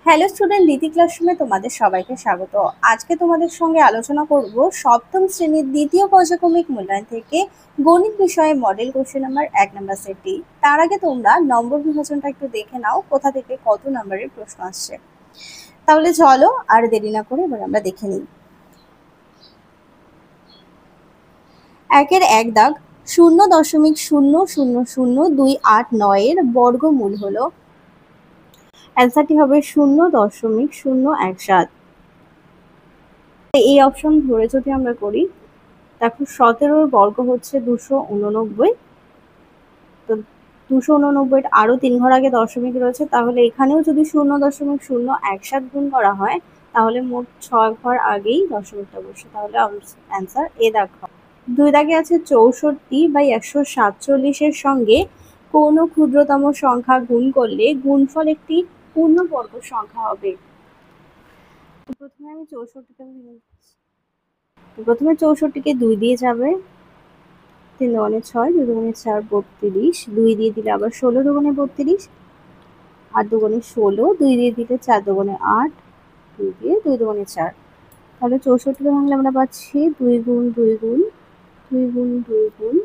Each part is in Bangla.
হ্যালো স্টুডেন্ট, রীতি ক্লাসরুমে তোমাদের সবাইকে স্বাগত। আজকে তোমাদের সঙ্গে আলোচনা করব সপ্তম শ্রেণীর দ্বিতীয় পর্যায়ক্রমিক মূল্যায়ন থেকে গণিত বিষয়ে মডেল কোশ্চেন নাম্বার 1 নাম্বার সেটটি। তার আগে তোমরা নম্বর বিভাজনটা একটু দেখে নাও, কোথা থেকে কত নম্বরের প্রশ্ন আসছে। তাহলে চলো আর দেরি না করে এবার আমরা দেখে নিই। 1-এর 1 দাগ 0.000289 এর বর্গমূল হলো, অ্যান্সারটি হবে 0.017। এই অপশন ধরে যদি আমরা করি, দেখো 17-র বর্গ হচ্ছে 289। তো 289 আরো 3 ঘর আগে দশমিক রয়েছে, তাহলে এখানেও যদি 0.017 গুণ করা হয় তাহলে মোট 6 ঘর আগেই দশমিকটা বসে, তাহলে অ্যান্সার এ দাগ হবে। 2 দাগে আছে 64/147 এর সঙ্গে কোনো ক্ষুদ্রতম সংখ্যা গুণ করলে গুণফল একটি পূর্ণবর্গ সংখ্যা হবে। প্রথমে আমি 64কে 2 দিয়ে যাবে, 3 দুগুণে 6, 2 দুগুণে 4 32, 2 দিয়ে দিলে আবার 16 দুগুণে 32, 8 দুগুণে 16, 2 দিয়ে দিলে 4 দুগুণে 8, 2 দিয়ে 2 দুগুণে 4। তাহলে 64কে ভাঙলে আমরা পাচ্ছি 2 গুণ 2 গুণ 2 গুণ 2 গুণ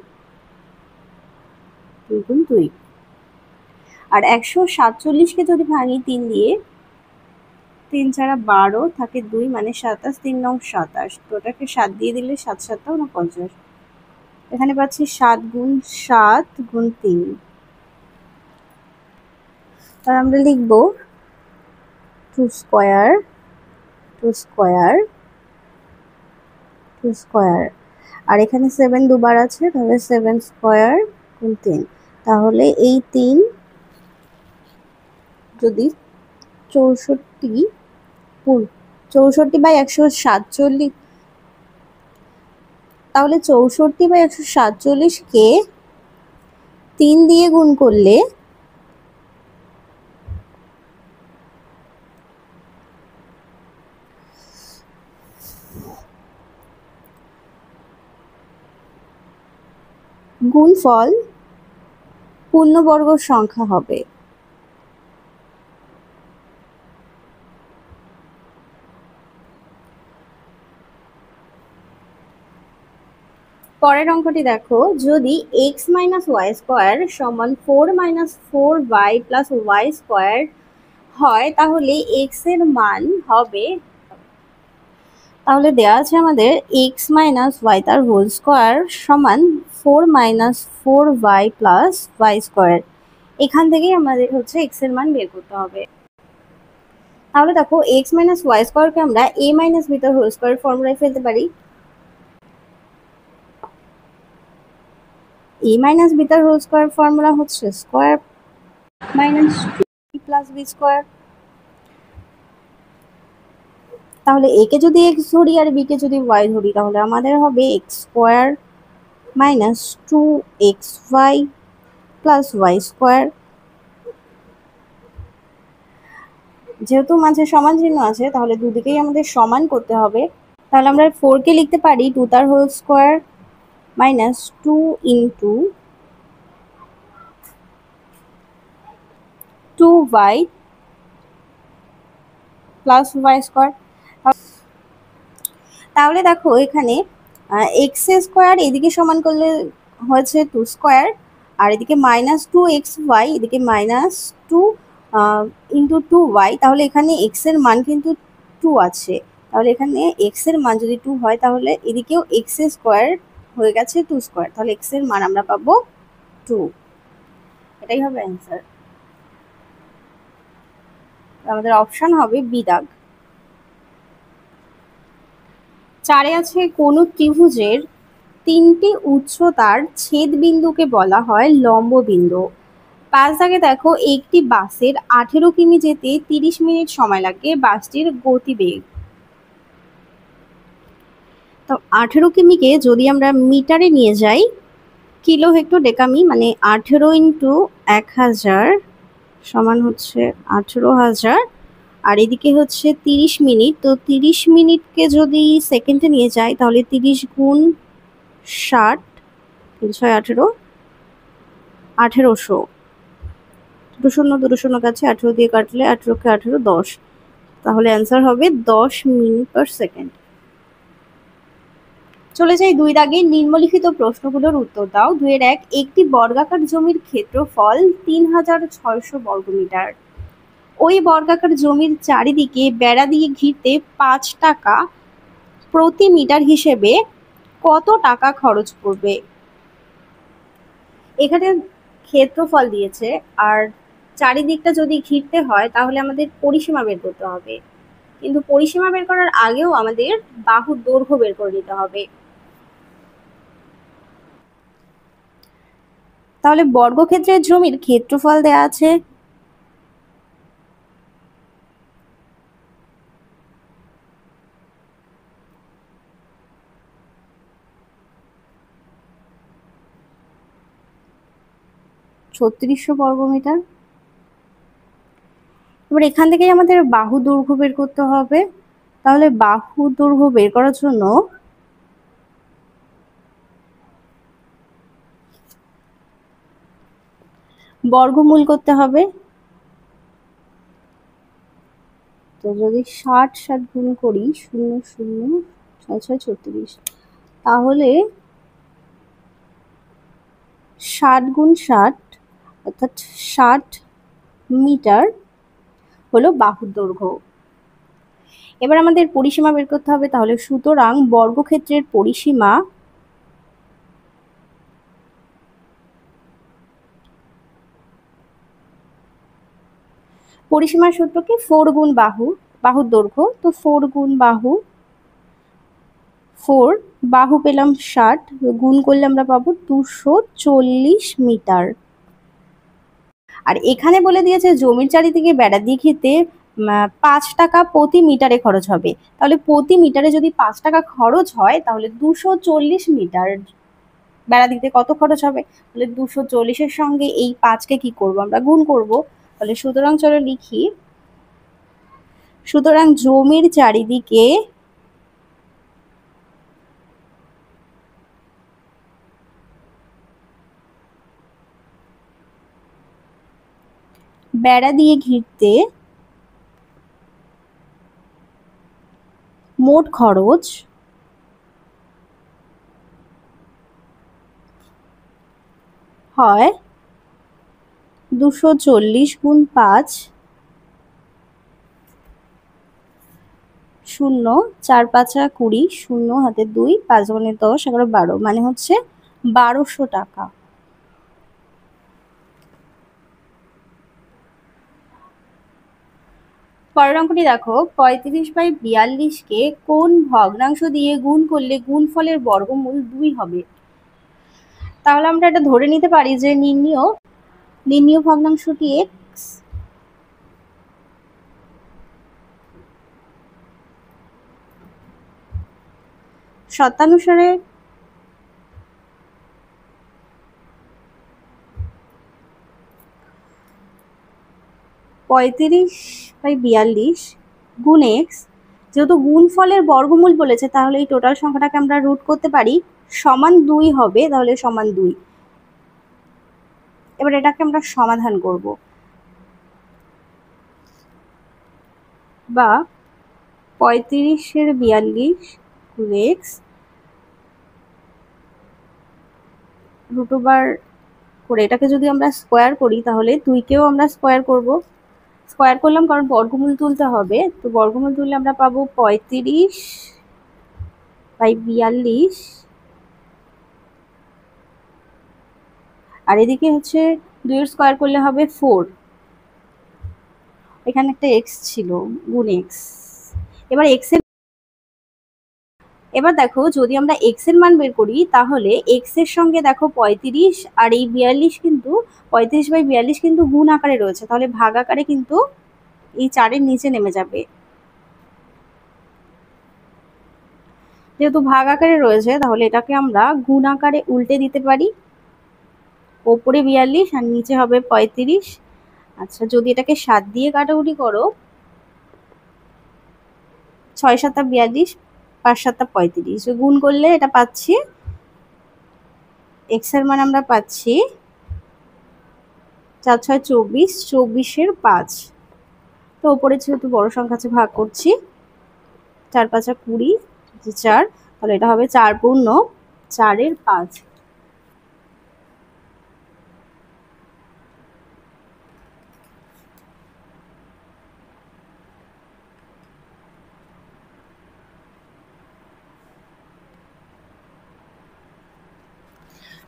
2 গুণ 2। আর 147কে যদি ভাঙি 3 দিয়ে, 3 ছাড়া 12 থাকে 2 মানে 27, 3 9 27, ওটাকে 7 দিয়ে দিলে 7 7 49। এখানে পাচ্ছি 7 গুণ 7 গুণ 3। তাহলে আমরা লিখব 2 স্কয়ার 2 স্কয়ার 2 স্কয়ার। আর এখানে 7 দুবার আছে, তাহলে 7 স্কয়ার গুণ 3। তাহলে এই 3 যদি 64/147, তাহলে 64/147কে 3 দিয়ে গুণ করলে গুণফল পূর্ণবর্গ সংখ্যা হবে। পরের অঙ্কটি দেখো, যদি x - y² সমান 4 - 4y + y² হয় তাহলে x এর মান হবে, তাহলে দেওয়া আছে আমাদের x - y তার হোল স্কয়ার সমান 4 - 4y + y²। এখান থেকেই আমাদের হচ্ছে x এর মান বের করতে হবে। তাহলে দেখো x - y² কে আমরা a - b তার হোল স্কয়ার ফর্মুলায় ফেলতে পারি। a - b তার হোল স্কয়ার ফর্মুলা হচ্ছে square minus 2 plus b square. তাহলে a কে যদি x ধরি আর b কে যদি y ধরি, তাহলে আমাদের হবে x square minus 2xy plus y square. যেহেতু মাঝে সমান চিহ্ন আছে, তাহলে দুদিকেই আমাদের সমান করতে হবে। তাহলে আমরা 4 কে লিখতে পারি 2 তার whole square minus 2 into 2y plus y square. তাহলে দেখো এখানে x স্কয়ার এদিকে সমান করলে হয়েছে 2 স্কয়ার, আর এদিকে মাইনাস 2xy, এদিকে মাইনাস 2 ইন্টু 2y। তাহলে এখানে x এর মান কিন্তু 2 আছে, তাহলে এখানে x এর মান যদি 2 হয় তাহলে এদিকেও x স্কয়ার হয়ে গেছে 2 স্কয়ার, তাহলে x এর মান আমরা পাবো 2। এটাই হবে অ্যান্সার। আমাদের অপশন হবে বি দাগ। 4-এ আছে কোন ত্রিভুজের 3টি উচ্চতার ছেদ বিন্দুকে বলা হয় লম্ব বিন্দু। 5 দাগে দেখো, একটি বাসের 18 কিমি যেতে 30 মিনিট সময় লাগে, বাসটির গতিবেগ। তো 18 কিমিকে যদি আমরা মিটারে নিয়ে যাই, কিলো হেক্টর ডেকামি মানে 18 ইন্টু 1000 সমান হচ্ছে 18,000। আর এদিকে হচ্ছে 30 মিনিট, তো 30 মিনিটকে যদি সেকেন্ডে নিয়ে যাই তাহলে 30 গুণ 60, 3 6 18, 1800। দুটো শূন্য কাছে 18 দিয়ে কাটলে 18কে 18 10, তাহলে অ্যান্সার হবে 10 মিনিট পার সেকেন্ড। চলে যাই 2 দাগের নিম্নলিখিত প্রশ্নগুলোর উত্তর দাও। 2-1 একটি বর্গাকার জমির ক্ষেত্রফল 3600 বর্গমিটার। ওই বর্গাকার জমির চারিদিকে বেড়া দিয়ে ঘিরতে 5 টাকা প্রতি মিটার হিসেবে কত টাকা খরচ করবে? এখানে ক্ষেত্রফল দিয়েছে, আর চারিদিকটা যদি ঘিরতে হয় তাহলে আমাদের পরিসীমা বের করতে হবে, কিন্তু পরিসীমা বের করার আগেও আমাদের বাহুর দৈর্ঘ্য বের করে নিতে হবে। তাহলে বর্গক্ষেত্রের জমির ক্ষেত্রফল দেয়া আছে 3600 বর্গমিটার। এবার এখান থেকেই আমাদের বাহু দৈর্ঘ্য বের করতে হবে। তাহলে বাহু দৈর্ঘ্য বের করার জন্য বর্গমূল করতে হবে। তো যদি 60 গুণ করি 0 0 6 6 36, তাহলে 60 গুণ 60 অর্থাৎ 60 মিটার হলো বাহুর দৈর্ঘ্য। এবার আমাদের পরিসীমা বের করতে হবে। তাহলে সুতরাং বর্গক্ষেত্রের পরিসীমা পরিসীমার সূত্র কি? 4 গুণ বাহুর দৈর্ঘ্য। তো 4 গুণ বাহু, 4 বাহু পেলাম 60, গুণ করলে আমরা পাবো 240 মিটার। আর এখানে বলে দিয়েছে জমির চারিদিকে বেড়া দিয়ে ঘিরতে 5 টাকা প্রতি মিটারে খরচ হবে। তাহলে প্রতি মিটারে যদি 5 টাকা খরচ হয় তাহলে 240 মিটার বেড়া দিতে কত খরচ হবে? তাহলে 240-এর সঙ্গে এই 5কে কি করব? আমরা গুণ করব। তাহলে সুতরাং চলো লিখি, সুতরাং জমির চারিদিকে বেড়া দিয়ে ঘিরতে মোট খরচ হয় 240 গুণ 5, 0 4 5 20, 0 হাতে 2, 5 গুণে 10, 11 12, মানে হচ্ছে 1200 টাকা। পরের অঙ্কটি দেখো, 35/42-কে কোন ভগ্নাংশ দিয়ে গুণ করলে গুণফলের বর্গমূল 2 হবে? তাহলে আমরা এটা ধরে নিতে পারি যে নির্ণীয় ভগ্নাংশটি x, শতানুসারে 35/42 গুণ x, যেহেতু গুণফলের বর্গমূল বলেছে তাহলে এই টোটাল সংখ্যাটাকে আমরা রুট করতে পারি, সমান 2 হবে। তাহলে সমান 2। এবার এটাকে আমরা সমাধান করব, বা 35/42 গুণ x রুট ওভার করে এটাকে যদি আমরা স্কোয়ার করি তাহলে 2কেও আমরা স্কোয়ার করব। স্কোয়ার করলাম কারণ বর্গমূল তুলতে হবে। তো বর্গমূল তুললে আমরা পাবো 35/42, আর এদিকে হচ্ছে 2 এর স্কোয়ার করলে হবে 4, এখানে একটা x ছিল, গুণ x। এবার দেখো যদি আমরা x এর মান বের করি তাহলে x এর সঙ্গে দেখো 35 আর এই 42 কিন্তু 35/42 কিন্তু গুণ আকারে রয়েছে, তাহলে ভাগ আকারে কিন্তু এই 4-এর নিচে নেমে যাবে। যেহেতু ভাগ আকারে রয়েছে তাহলে এটাকে আমরা গুণ আকারে উল্টে দিতে পারি, ওপরে 42 আর নিচে হবে 35। আচ্ছা, যদি এটাকে 7 দিয়ে কাটাকুটি করো, 6 7 42, 5 7 35, গুণ করলে এটা পাচ্ছি x এর মান আমরা পাচ্ছি 4 6 24, 24-এর 5। তো উপরে যেহেতু বড় সংখ্যা আছে ভাগ করছি, 4 5 20, 4, তাহলে এটা হবে 4 পূর্ণ 4-এর 5।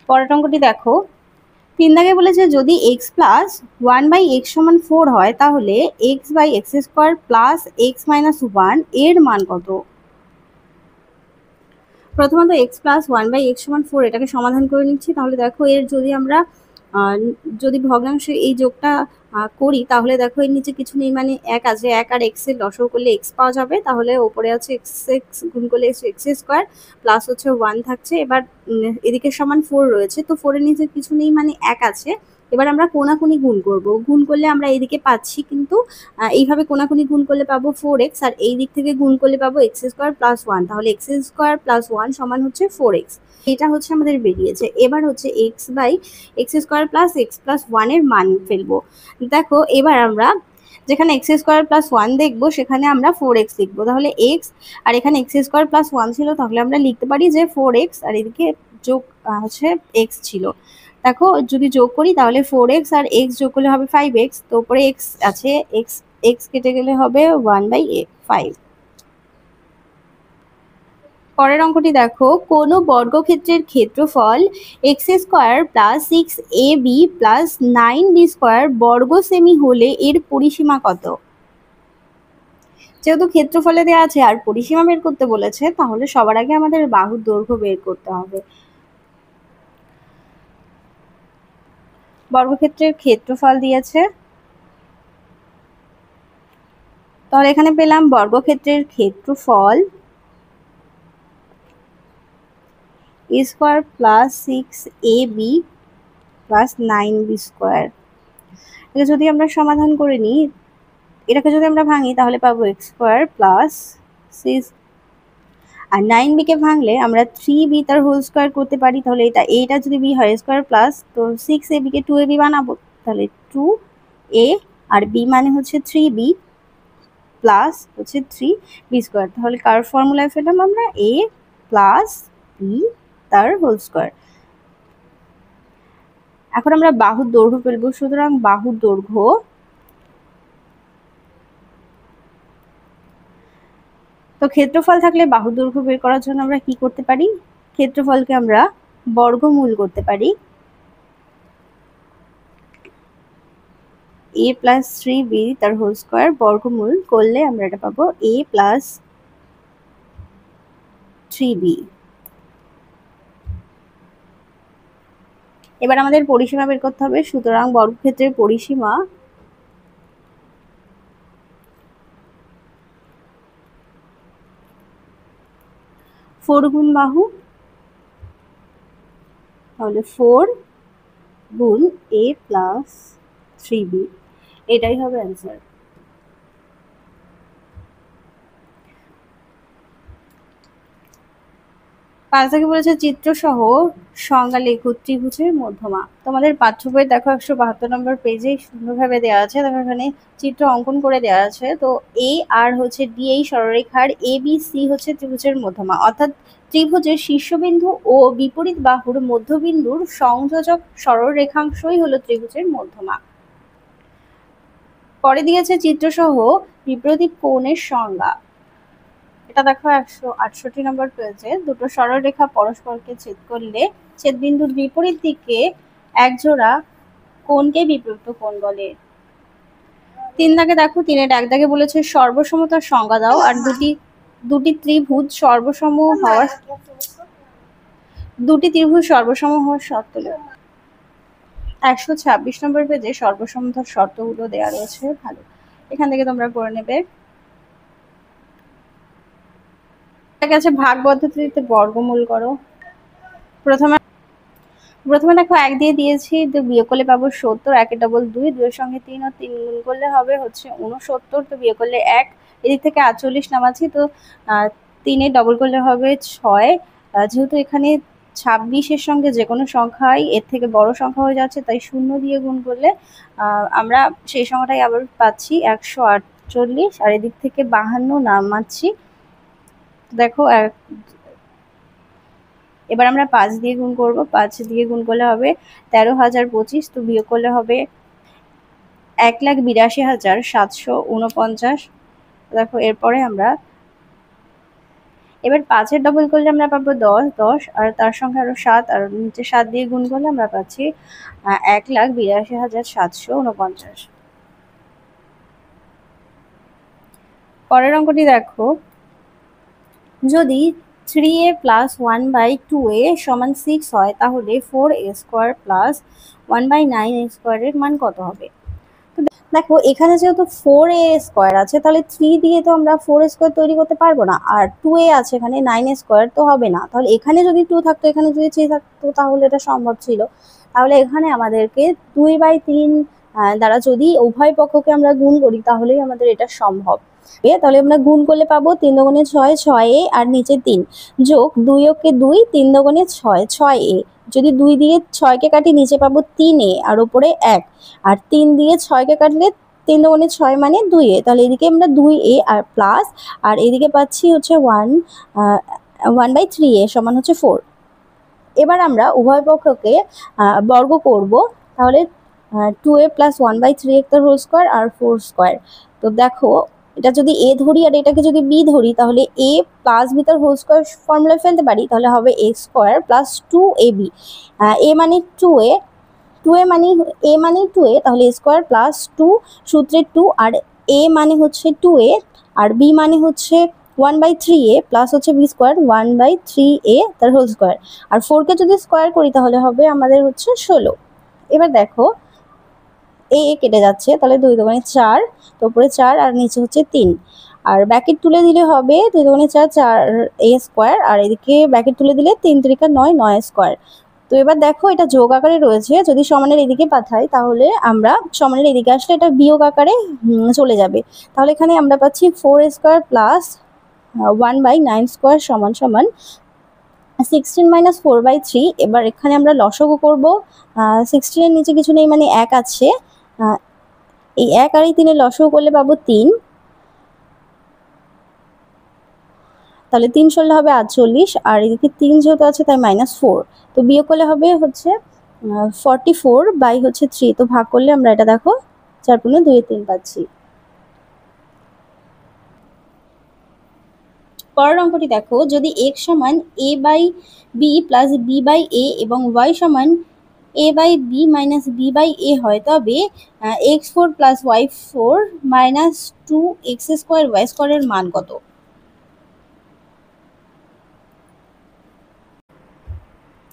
পরের অঙ্কটি দেখো, 3 দাগে বলেছে যদি x প্লাস 1/x সমান 4 হয় তাহলে x/x² প্লাস x মাইনাস 1 এর মান কত? প্রথমত x প্লাস 1/x সমান 4 এটাকে সমাধান করে নিচ্ছি। তাহলে দেখো এর যদি আমরা যদি ভগ্নাংশে এই যোগটা করি তাহলে দেখো এর নিচে কিছু নেই, মানে 1 আছে, 1 আর x এর লসাগু করলে x পাওয়া যাবে। তাহলে উপরে আছে x গুণ করলে x² প্লাস হচ্ছে 1 থাকছে। এবার এদিকে সমান 4 রয়েছে, তো 4 এর নিচে কিছু নেই মানে 1 আছে। এবার আমরা কোনাকুনি গুণ করব, গুণ করলে আমরা এইদিকে পাচ্ছি, কিন্তু এইভাবে কোনাকুনি গুণ করলে পাবো 4x, আর এই দিক থেকে গুণ করলে পাবো x² প্লাস 1। তাহলে x² প্লাস 1 সমান হচ্ছে 4x। এটা হচ্ছে আমাদের বেরিয়েছে। এবার হচ্ছে x/x² প্লাস x প্লাস 1 এর মান ফেলবো। দেখো এবার আমরা যেখানে x² প্লাস 1 দেখবো সেখানে আমরা 4x লিখবো। তাহলে x আর এখানে x² প্লাস 1 ছিল, তাহলে আমরা লিখতে পারি যে 4x আর এদিকে যোগ হচ্ছে x ছিল। দেখো যদি যোগ করি তাহলে 4x আর x যোগ করলে হবে 5x। তো উপরে x আছে, x কেটে গেলে হবে 1/5। পরের অঙ্কটি দেখো, কোন বর্গক্ষেত্রের ক্ষেত্রফল x² plus 6ab plus 9b² বর্গ সেমি হলে এর পরিসীমা কত? যেহেতু ক্ষেত্রফলে দেওয়া আছে আর পরিসীমা বের করতে বলেছে, তাহলে সবার আগে আমাদের বাহুর দৈর্ঘ্য বের করতে হবে। বর্গক্ষেত্রের ক্ষেত্রফল দিয়েছে, তাহলে এখানে পেলাম বর্গক্ষেত্রের ক্ষেত্রফল a² plus 6ab plus 9b²। এটা যদি আমরা সমাধান করে নিই, এটাকে যদি আমরা ভাঙি তাহলে পাবো x² প্লাস 6, আর 9b কে ভাঙলে আমরা 3b তার হোল স্কোয়ার করতে পারি। তাহলে এটা যদি b হয় স্কোয়ার প্লাস, তো 6ab কে 2ab বানাবো, তাহলে 2a আর b মানে হচ্ছে 3b প্লাস হচ্ছে 3b²। তাহলে কার ফর্মুলায় ফেললাম আমরা a প্লাস b তার হোল স্কোয়ার। এখন আমরা বাহুর দৈর্ঘ্য ফেলবো। সুতরাং বাহুর দৈর্ঘ্য, তো ক্ষেত্রফল থাকলে বাহুর দৈর্ঘ্য বের করার জন্য আমরা কি করতে পারি, ক্ষেত্রফলকে আমরা বর্গমূল করতে পারি। a প্লাস 3b তার হোল স্কোয়ার বর্গমূল করলে আমরা এটা পাবো a প্লাস 3b। এবার আমাদের পরিসীমা বের করতে হবে। সুতরাং বর্গক্ষেত্রের পরিসীমা ফোর গুণ বাহু, তাহলে 4 গুণ a প্লাস 3b, এটাই হবে অ্যান্সার। পাঁচ থেকে বলেছে চিত্রসহ সংজ্ঞা লেখো ত্রিভুজের মধ্যমা। তোমাদের পাঠ্য বই দেখো 172 নম্বর পেজে সুন্দরভাবে দেওয়া আছে। দেখো এখানে চিত্র অঙ্কন করে দেওয়া আছে। তো এ আর হচ্ছে ডি এই সরলরেখার এ বি সি হচ্ছে ত্রিভুজের মধ্যমা, অর্থাৎ ত্রিভুজের শীর্ষবিন্দু ও বিপরীত বাহুর মধ্যবিন্দুর সংযোজক সরলরেখাংশই হলো ত্রিভুজের মধ্যমা। পরে দিয়েছে চিত্রসহ বিপরীত কোণের সংজ্ঞা। এটা দেখো 168 নম্বর পেজে, দুটো সরলরেখা পরস্পরকে ছেদ করলে ছেদবিন্দুর বিপরীত দিকে একজোড়া কোণকে বিপরীত কোণ বলে। 3 দাগে দেখো, 3-এর 1 দাগে বলেছে সর্বসমতার সংজ্ঞা দাও, আর দুটি ত্রিভুজ সর্বসম হওয়ার শর্ত লেখো। 126 নম্বর পেজে সর্বসমতার শর্তগুলো দেওয়া রয়েছে, ভালো, এখান থেকে তোমরা পড়ে নেবে। আছে ভাগ পদ্ধতিতে বর্গমূল করো। প্রথমে দেখো 1 দিয়ে দিয়েছি, তো বিয়োগ করলে পাবো 70, 1 এর ডবল 2, 2 এর সঙ্গে 3 আর 3 গুণ করলে হবে হচ্ছে 69, তো বিয়োগ করলে 1, এদিক থেকে 48 নামাচ্ছি, তো 3 এর ডবল করলে হবে 6। যেহেতু এখানে 26-এর সঙ্গে যে কোনো সংখ্যাই এর থেকে বড় সংখ্যা হয়ে যাচ্ছে, তাই 0 দিয়ে গুণ করলে আমরা সেই সংখ্যাটাই আবার পাচ্ছি 148, আর এদিক থেকে 52 নামাচ্ছি। দেখো এবার আমরা 5 দিয়ে গুণ করব। 5 দিয়ে গুণ করলে হবে 13,025, তো বিয়োগ করলে হবে 1,82,749। দেখো এরপরে আমরা এবার 5-এর ডবল করলে আমরা পাবো 10, আর তার সঙ্গে আরো 7, আর নিচে 7 দিয়ে গুণ করলে আমরা পাচ্ছি 1,82,749। পরের অঙ্কটি দেখো, যদি 3a প্লাস 1/2a সমান 6 হয়, তাহলে 4a² প্লাস 1/9a² এর মান কত হবে? দেখো এখানে যেহেতু 4a² আছে, তাহলে 3 দিয়ে তো আমরা 4a² তৈরি করতে পারবো না, আর 2a আছে এখানে, 9a² তো হবে না। তাহলে এখানে যদি 2 থাকতো, এখানে যদি 3 থাকতো, তাহলে এটা সম্ভব ছিল। তাহলে এখানে আমাদেরকে 2/3 দ্বারা যদি উভয় পক্ষকে আমরা গুণ করি, তাহলেই আমাদের এটা সম্ভব। তাহলে আমরা গুণ করলে পাবো 3 দুগুণে 6, 6a, আর নিচে 3 যোগ 2 ওকে 2, 3 দুগুণে 6, 6a। যদি 2 দিয়ে 6কে কাটি, নিচে পাবো 3a, আর উপরে 1, আর 3 দিয়ে 6কে কাটলে 3 দুগুণে 6 মানে 2a। তাহলে এদিকে আমরা 2a আর প্লাস, আর এদিকে পাচ্ছি হচ্ছে 1/3a সমান হচ্ছে 4। এবার আমরা উভয় পক্ষকে বর্গ করব। তাহলে 2a প্লাস 1/3 তার হোল স্কোয়ার আর 4²। তো দেখো এটা যদি a ধরি আর এটাকে যদি b ধরি, তাহলে a প্লাস b তার হোল স্কোয়ার ফর্মুলায় ফেলতে পারি। তাহলে হবে a² প্লাস 2ab। a মানে 2a, 2a মানে a মানে 2a, তাহলে a² প্লাস 2 সূত্রে 2, আর a মানে হচ্ছে 2a, আর b মানে হচ্ছে 1/3a প্লাস হচ্ছে b² 1/3a তার হোল স্কোয়ার। আর 4কে যদি স্কোয়ার করি, তাহলে হবে আমাদের হচ্ছে 16। এবার দেখো এ কেটে যাচ্ছে, তাহলে 2 দুগুণে 4, তো উপরে 4 আর নিচে হচ্ছে 3, আর ব্র্যাকেট তুলে দিলে হবে 2 দুগুণে 4, 4a², আর এদিকে ব্র্যাকেট তুলে দিলে 3 3 9, 9a²। তো এবার দেখো এটা যোগ আকারে রয়েছে, যদি সমানের এদিকে পাঠাই, তাহলে আমরা সমানের এদিকে আসলে এটা বিয়োগ আকারে চলে যাবে। তাহলে এখানে আমরা পাচ্ছি 4a² প্লাস 1/9² সমান সমান 16 - 4/3। এবার এখানে আমরা লসাগু করব। 16 এর নিচে কিছু নেই, মানে 1 আছে। এই 1 আর এই 3 এর লসাগু করলে পাবো 3। তাহলে 3 × 16 হবে 48, আর এদিকে 3 যেহেতু আছে তাই -4। তো বিয়োগ করলে হবে হচ্ছে 44/3। তো ভাগ করলে আমরা এটা দেখো 4 × 2 = 3 পাচ্ছি। পরের অঙ্কটি দেখো, যদি x সমান a/b প্লাস b/a এবং y সমান a/b মাইনাস b/a হয়, তবে x4 plus y4 minus 2x² y² এর মান কত?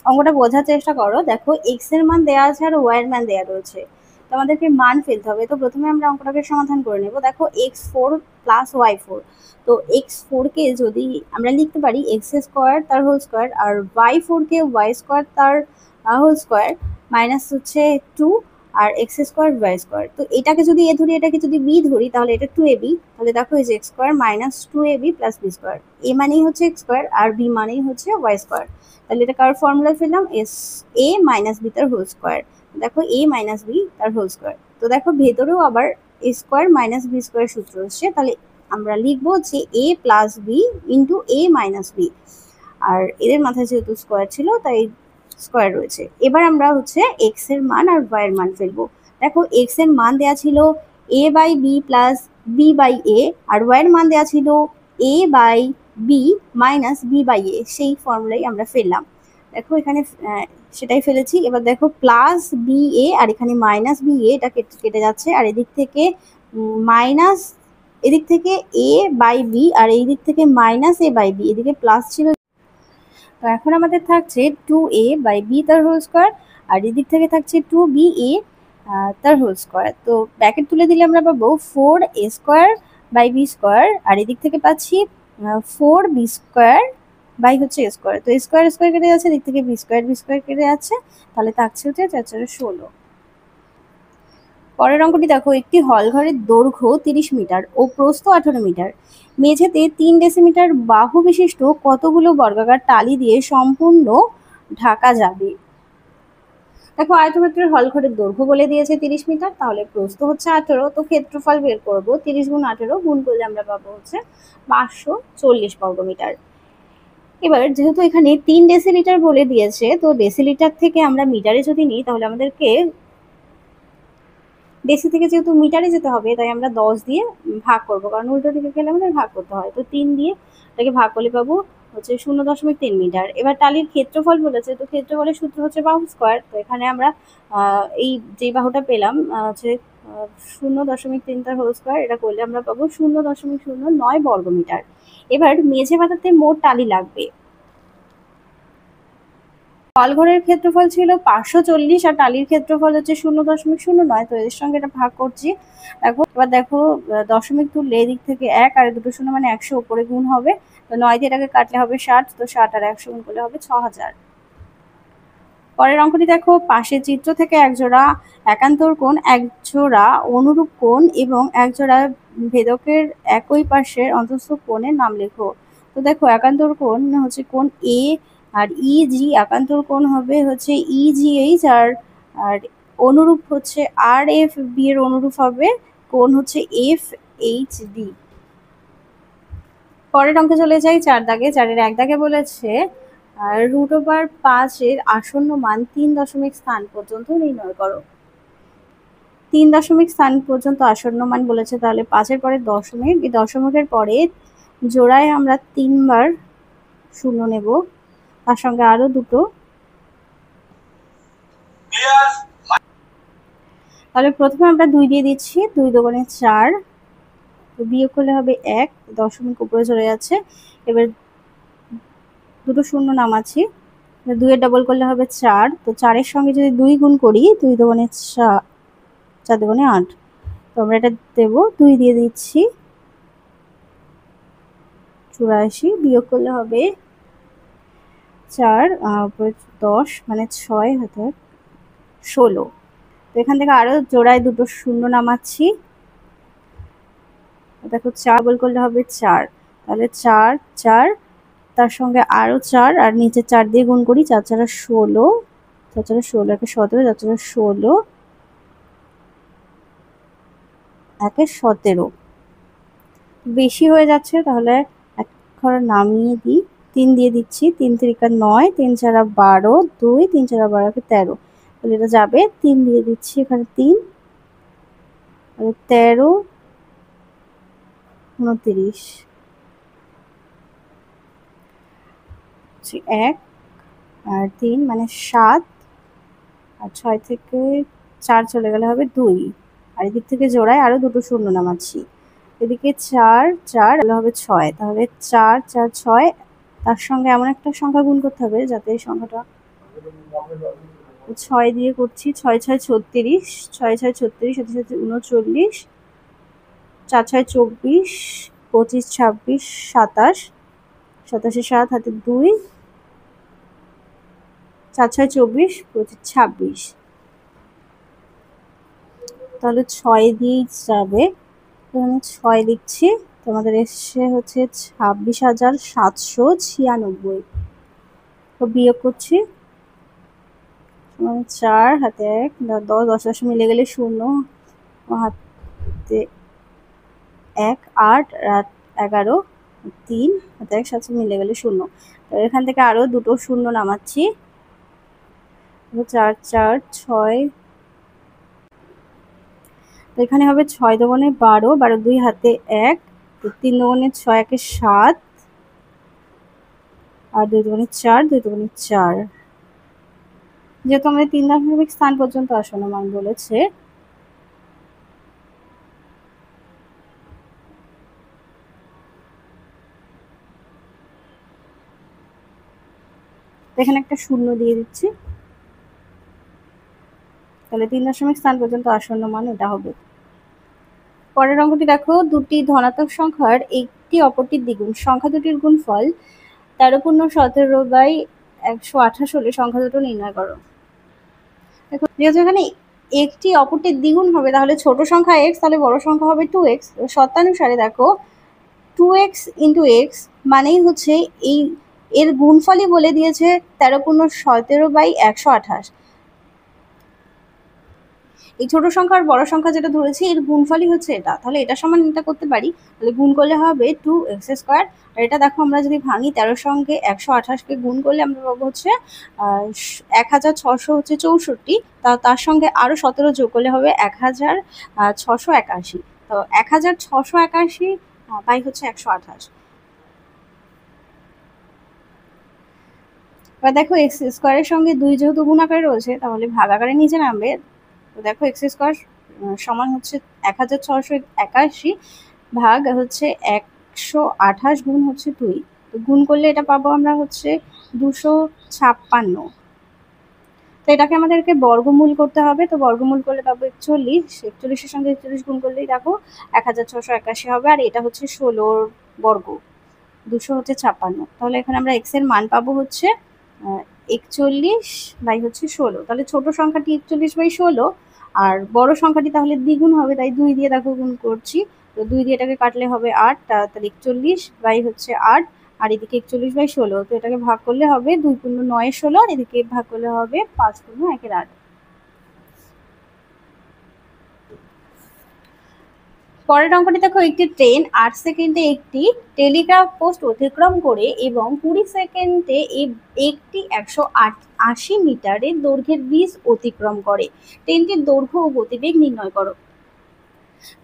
অঙ্কটা বোঝার চেষ্টা করো। দেখো x এর মান দেওয়া আছে আর y এর মান দেওয়া রয়েছে, তো আমাদেরকে মান ফেলতে হবে। তো প্রথমে আমরা অঙ্কটাকে সমাধান করে নেব। দেখো x4 প্লাস y4, তো x4 কে যদি আমরা লিখতে পারি x² তার হোল স্কোয়ার, আর y4 কে y² তার হোল স্কোয়ার মাইনাস হচ্ছে 2 আর x² y²। তো এটাকে যদি a ধরি, এটাকে যদি b ধরি, তাহলে এটা 2ab। তাহলে দেখো এই যে x² minus 2ab plus b²। a মানেই হচ্ছে x² আর b মানেই হচ্ছে y²। তাহলে এটা কার ফর্মুলায় ফেললাম? a মাইনাস b তার হোল স্কোয়ার। দেখো a মাইনাস b তার হোল স্কোয়ার। তো দেখো ভেতরেও আবার a² মাইনাস b² সূত্র হচ্ছে। তাহলে আমরা লিখবো যে a plus b into a minus b, আর এদের মাথায় যেহেতু স্কোয়ার ছিল তাই স্কোয়ার রয়েছে। এবার আমরা হচ্ছে x এর মান আর y এর মান ফেলবো। দেখো x এর মান দেওয়া ছিল a/b প্লাস b/a, আর y এর মান দেওয়া ছিল a/b মাইনাস b/a। সেই ফর্মুলাই আমরা ফেললাম। দেখো এখানে সেটাই ফেলেছি। এবার দেখো প্লাস ba আর এখানে মাইনাস ba, এটা কেটে যাচ্ছে, আর এদিক থেকে মাইনাস, এদিক থেকে a/b আর এই দিক থেকে মাইনাস a/b, এদিকে প্লাস ছিল। তো এখন আমাদের থাকছে 2a/b তার হোল স্কোয়ার, আর এদিক থেকে থাকছে 2ba তার হোল স্কোয়ার। তো ব্র্যাকেট তুলে দিলে আমরা পাবো 4a²/b², আর এদিক থেকে পাচ্ছি 4b² হচ্ছে a²। তো a² কেটে যাচ্ছে, এদিক থেকে b² কেটে যাচ্ছে, তাহলে থাকছে হচ্ছে 4 × 16। পরের অঙ্কটি দেখো, একটি হল ঘরের দৈর্ঘ্য 30 মিটার ও প্রস্থ 18 মিটার। মেঝেতে 3 ডেসিমিটার বাহু বিশিষ্ট কতগুলো বর্গাকার টালি দিয়ে সম্পূর্ণ ঢাকা যাবে। দেখো আয়তক্ষেত্রের হলঘরের দৈর্ঘ্য বলে দিয়েছে 30 মিটার, তাহলে প্রস্থ হচ্ছে 18, তো ক্ষেত্রফল বের করব 30 গুণ 18 গুণ করলে আমরা পাবো হচ্ছে 540 বর্গমিটার। এবার যেহেতু এখানে 3 ডেসিলিটার বলে দিয়েছে, তো ডেসিলিটার থেকে আমরা মিটারে যদি নিই তাহলে আমাদেরকে ডেসি থেকে যেহেতু মিটারে যেতে হবে, তাই আমরা 10 দিয়ে ভাগ করব, কারণ উল্টো দিকে গেলে আমাদের ভাগ করতে হয়। তো 3 দিয়ে এটাকে ভাগ করলে পাবো হচ্ছে 0.3 মিটার। এবার টালির ক্ষেত্রফল বলেছে, তো ক্ষেত্রফলের সূত্র হচ্ছে বাহু স্কোয়ার। তো এখানে আমরা এই যে বাহুটা পেলাম হচ্ছে 0.3 তার হোল স্কোয়ার, এটা করলে আমরা পাবো 0.09 বর্গমিটার। এবার মেঝে পাতাতে মোট টালি লাগবে। হলঘরের ক্ষেত্রফল ছিল 540 আর টালির ক্ষেত্রফল হচ্ছে 0.09, তো এর সঙ্গে এটা ভাগ করছি। দেখো এবার দেখো দশমিক তুললে এদিক থেকে 1 আর দুটো শূন্য মানে 100 উপরে গুণ হবে, তো 9 দিয়ে এটাকে কাটলে হবে 60, তো 60 আর 100 গুণ করলে হবে 6000। পরের অঙ্কটি দেখো, পাশের চিত্র থেকে একজোড়া একান্তর কোণ, একজোড়া অনুরূপ কোণ এবং একজোড়া ভেদকের একই পাশের অন্তঃস্থ কোণের নাম লেখো। তো দেখো একান্তর কোণ হচ্ছে কোণ এ আর ইজি, একান্তর কোণ হবে হচ্ছে ইজিএইচ, আর অনুরূপ হচ্ছে আর এফ বি এর অনুরূপ হবে কোণ হচ্ছে এফ এইচ ডি। পরের অঙ্কে চলে যাই 4 দাগে। 4-এর 1 দাগে বলেছে √5 আসন্ন মান 3 দশমিক স্থান পর্যন্ত নির্ণয় করো। 3 দশমিক স্থান পর্যন্ত আসন্ন মান বলেছে, তাহলে 5-এর পরে দশমিক, এই দশমিকের পরে জোড়ায় আমরা 3 বার শূন্য নেব, তার সঙ্গে আরো দুটো, তাহলে প্রথমে আমরা 2 দিয়ে দিচ্ছি, 2 দোকানে 4, বিয়োগ করলে হবে 1, দশমিক উপরে চলে যাচ্ছে। এবার দুটো শূন্য নামাচ্ছি, 2 এর ডবল করলে হবে 4, তো 4-এর সঙ্গে যদি 2 গুণ করি, 2 দোকানে 4, 4 দোকানে 8, তো আমরা এটা দেবো, 2 দিয়ে দিচ্ছি, 84, বিয়োগ করলে হবে 4 10 মানে 6 হাতে 16। তো এখান থেকে আরো জোড়ায় দুটো শূন্য নামাচ্ছি, দেখো 4 ডবল করলে হবে 4, তাহলে 4 4, তার সঙ্গে আরো 4 আর নিচে 4 দিয়ে গুণ করি, 4 4 16, 4 4 16 একে 17, 4 4 16 একে 17, বেশি হয়ে যাচ্ছে, তাহলে এক ঘর নামিয়ে দিই, 3 দিয়ে দিচ্ছি, 3 3 9, 3 4 12, 2 3 4 12 13, তাহলে এটা যাবে, 3 দিয়ে দিচ্ছি এখানে 3, 13 29, 1 আর 3 মানে 7, আর 6 থেকে 4 চলে গেলে হবে 2, আর এদিক থেকে জোড়ায় আরো দুটো শূন্য নামাচ্ছি, এদিকে 4 4 হবে 6, তাহলে 4 4 6, তার সঙ্গে এমন একটা সংখ্যা গুণ করতে হবে যাতে এই সংখ্যাটা 6 দিয়ে করছি, 6 6 36, 6 6 36, সাথে সাথে 39, 4 6 24, 25 26 27, 27 7 হাতে 2, 4 6 24, 25 26, তাহলে 6 দিয়েই যাবে, এখানে 6 লিখছি, তোমাদের এসে হচ্ছে 26,796, তো বিয়োগ করছি, 4 হাতে 1, 10 10 মিলে গেলে 0, হাতে 1 8 আর 11, 3 হাতে 1 7 মিলে গেলে 0, তো এখান থেকে আরো দুটো শূন্য নামাচ্ছি, 4 4 6, তো এখানে হবে 6 দোকানে 12, 12 2 হাতে 1, 3 দোকানে 6 একে 7, আর 2 দোকানে 4, 2 দোকানে 4, যেহেতু আমাদের 3 দশমিক স্থান পর্যন্ত আসন্ন মান বলেছে, এখানে একটা শূন্য দিয়ে দিচ্ছি, তাহলে 3 দশমিক স্থান পর্যন্ত আসন্ন মান এটা হবে। পরের অঙ্কটি দেখো, দুটি ধনাত্মক সংখ্যার একটি অপরটির দ্বিগুণ, সংখ্যা দুটির গুণফল 13 × 17/128 হলে সংখ্যা দুটো নির্ণয় করো। দেখো যেহেতু এখানে একটি অপরটির দ্বিগুণ হবে, তাহলে ছোট সংখ্যা x, তাহলে বড় সংখ্যা হবে 2x। শর্তানুসারে দেখো 2x × x মানেই হচ্ছে এই এর গুণফলই বলে দিয়েছে 13×17/128। এই ছোট সংখ্যা আর বড় সংখ্যা যেটা ধরেছি এর গুণফলই হচ্ছে এটা, তাহলে এটা সমান এটা করতে পারি, তাহলে গুণ করলে হবে 2x²। আর এটা দেখো আমরা যদি ভাঙি 13 সঙ্গে 128কে গুণ করলে আমরা পাবো হচ্ছে 1664, তার সঙ্গে আরো 17 যোগ করলে হবে 1681। তো 1681 বাই হচ্ছে 128। এবার দেখো x² এর সঙ্গে 2 যেহেতু গুণ আকারে রয়েছে তাহলে ভাগ আকারে নিচে নামবে। তো দেখো x² সমান হচ্ছে 1681 ভাগ হচ্ছে 128 গুণ হচ্ছে 2। তো গুণ করলে এটা পাবো আমরা হচ্ছে 256। তো এটাকে আমাদেরকে বর্গমূল করতে হবে, তো বর্গমূল করলে পাবো 41। 41-এর সঙ্গে 41 গুণ করলেই দেখো 1681 হবে, আর এটা হচ্ছে 16 বর্গ, 200 হচ্ছে 56। তাহলে এখানে আমরা x এর মান পাবো হচ্ছে 41 বাই হচ্ছে 16। তাহলে ছোট সংখ্যাটি 41/16 আর বড় সংখ্যাটি তাহলে দ্বিগুণ হবে, তাই 2 দিয়ে দেখো গুণ করছি। তো 2 দিয়ে এটাকে কাটলে হবে 8, তাহলে 41 বাই হচ্ছে 8, আর এদিকে 41/16। তো এটাকে ভাগ করলে হবে 2 × 9 = 16, আর এদিকে ভাগ করলে হবে 5 × 1 = 8। পরের অঙ্কটি দেখো, একটি ট্রেন 8 সেকেন্ডে একটি টেলিগ্রাফ পোস্ট অতিক্রম করে এবং 20 সেকেন্ডে একটি 180 মিটারের দৈর্ঘ্যের ব্রিজ অতিক্রম করে। ট্রেনটির দৈর্ঘ্য ও গতিবেগ নির্ণয় করো।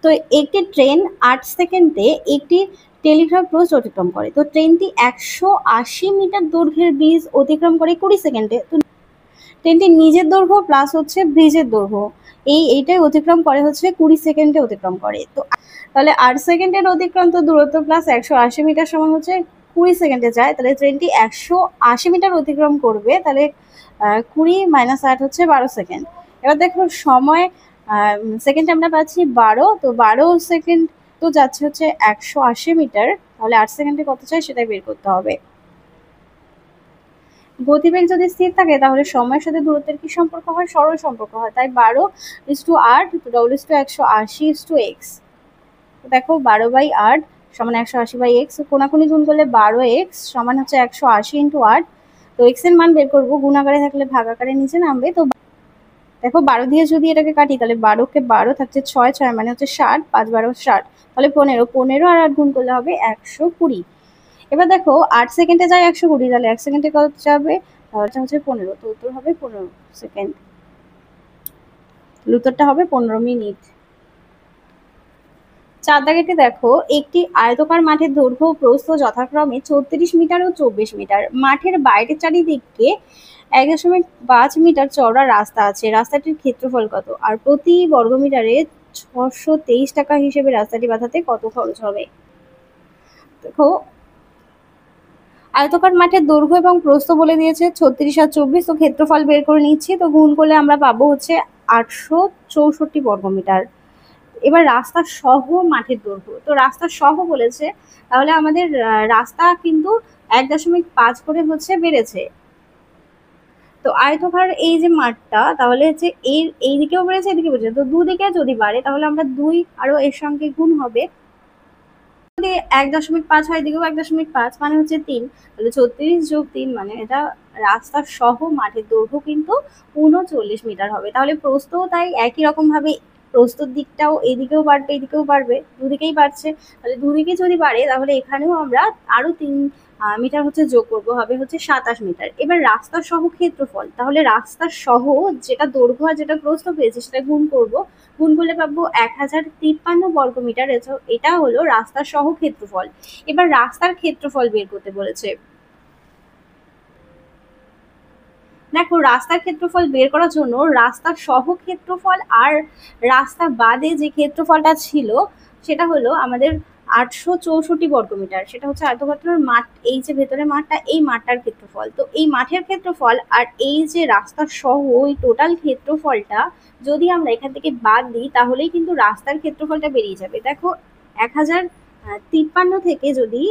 তো একটি ট্রেন 8 সেকেন্ডে একটি টেলিগ্রাফ পোস্ট অতিক্রম করে। তো ট্রেনটি 180 মিটার দৈর্ঘ্যের ব্রিজ অতিক্রম করে 20 সেকেন্ডে। তো ট্রেনটির নিজের দৈর্ঘ্য প্লাস হচ্ছে ব্রিজের দৈর্ঘ্য এইটাই অতিক্রম করে হচ্ছে 20 সেকেন্ডে অতিক্রম করে। তো তাহলে 8 সেকেন্ডের অতিক্রান্ত দূরত্ব প্লাস 180 মিটার সমান হচ্ছে 20 সেকেন্ডে যায়, তাহলে ট্রেনটি 180 মিটার অতিক্রম করবে, তাহলে 20 - 8 হচ্ছে 12 সেকেন্ড। এবার দেখো সময় সেকেন্ডে আমরা পাচ্ছি 12, তো 12 সেকেন্ড তো যাচ্ছে হচ্ছে 180 মিটার, তাহলে 8 সেকেন্ডে কত চাই সেটাই বের করতে হবে। গতিবেগ যদি স্থির থাকে তাহলে সময়ের সাথে দূরত্বের কি সম্পর্ক হয়? সরল সম্পর্ক হয়, তাই 12:8 W=180:x। দেখো 12/8 সমান 180/x, কোনাকুনি গুণ করলে 12x সমান হচ্ছে 180 × 8। তো x এর মান বের করবো, গুণ আকারে থাকলে ভাগ আকারে নিচে নামবে। তো দেখো 12 দিয়ে যদি এটাকে কাটি তাহলে 12কে 12 থাকছে 6, 6 মানে হচ্ছে 60, 5 × 12 = 60, তাহলে 15, 15 আর 8 গুণ করলে হবে 120। এবার দেখো 8 সেকেন্ডে যায় 120, তাহলে 1 সেকেন্ডে কত যাবে? তাহলে হচ্ছে 15, তো উত্তর হবে 15 সেকেন্ড, উত্তরটা হবে 15 মিনিট। 4 দাগেরটি দেখো, একটি আয়তকার মাঠের দৈর্ঘ্য ও প্রস্থ যথাক্রমে 34 মিটার ও 24 মিটার। মাঠের বাইরের চারিদিকে 1.5 মিটার চওড়া রাস্তা আছে। রাস্তাটির ক্ষেত্রফল কত? আর প্রতি বর্গমিটারে 623 টাকা হিসেবে রাস্তাটি বাঁধাতে কত খরচ হবে? দেখো আয়তকার মাঠের দৈর্ঘ্য এবং প্রস্থ বলে দিয়েছে 36 আর 24, তো ক্ষেত্রফল বের করে নিচ্ছি। তো গুণ করলে আমরা পাবো হচ্ছে 864 বর্গমিটার। এবার রাস্তা সহ মাঠের দৈর্ঘ্য, তো রাস্তা সহ বলেছে, তাহলে আমাদের রাস্তা কিন্তু 1.5 করে হচ্ছে বেড়েছে। তো আয়তকার এই যে মাঠটা তাহলে হচ্ছে এই দিকেও বেড়েছে এদিকে বেড়েছে, তো দুদিকে যদি বাড়ে তাহলে আমরা 2 আরো এর সঙ্গে গুণ হবে, যদি 1.5 হয় এদিকেও 1.5 মানে হচ্ছে 3, তাহলে 36 যোগ 3 মানে এটা রাস্তা সহ মাঠের দৈর্ঘ্য কিন্তু 39 মিটার হবে। তাহলে প্রস্থও তাই একই রকম ভাবে প্রস্থর দিকটাও এদিকেও বাড়বে এদিকেও বাড়বে, দুদিকেই বাড়ছে, তাহলে দুদিকে যদি বাড়ে তাহলে এখানেও আমরা আরো 3 মিটার হচ্ছে যোগ করবো, হবে হচ্ছে 27 মিটার। এবার রাস্তা সহ ক্ষেত্রফল, তাহলে রাস্তা সহ যেটা দৈর্ঘ্য আর যেটা প্রস্থ পেয়েছে সেটা গুণ করব, গুণ করলে পাবো 1053 বর্গমিটার। এটা হলো রাস্তা সহ ক্ষেত্রফল। এবার রাস্তার ক্ষেত্রফল বের করতে বলেছে। দেখো রাস্তার ক্ষেত্রফল বের করার জন্য রাস্তার সহ ক্ষেত্রফল আর রাস্তা বাদে যে ক্ষেত্রফলটা ছিল সেটা হলো আমাদের 864 বর্গমিটার, সেটা হচ্ছে আয়তক্ষেত্রের মাঠ, এই যে ভেতরে মাঠটা এই মাঠটার ক্ষেত্রফল। তো এই মাঠের ক্ষেত্রফল আর এই যে রাস্তার সহ ওই টোটাল ক্ষেত্রফলটা যদি আমরা এখান থেকে বাদ দিই তাহলেই কিন্তু রাস্তার ক্ষেত্রফলটা বেরিয়ে যাবে। দেখো 1053 থেকে যদি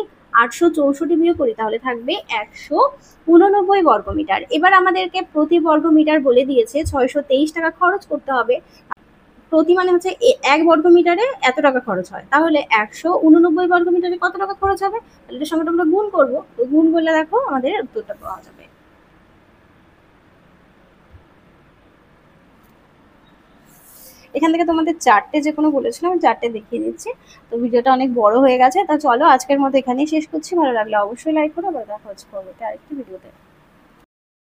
864 বিয়োগ করি তাহলে থাকবে 189 বর্গমিটার। এবার আমাদেরকে প্রতি বর্গমিটার বলে দিয়েছে 623 টাকা খরচ করতে হবে। প্রতি মানে হচ্ছে 1 বর্গমিটারে এত টাকা খরচ হয়, তাহলে 189 বর্গমিটারে কত টাকা খরচ হবে? তাহলে এটার সঙ্গে আমরা গুণ করবো, তো গুণ করলে দেখো আমাদের উত্তরটা পাওয়া যাবে। এখান থেকে তোমাদের 4টে যে কোনো বলেছিলাম, 4টে দেখিয়ে দিচ্ছি। তো ভিডিওটা অনেক বড় হয়ে গেছে, তা চলো আজকের মতো এখানেই শেষ করছি। ভালো লাগলে অবশ্যই লাইক করো, আবার দেখা হচ্ছে পরবর্তী আরেকটি ভিডিওতে।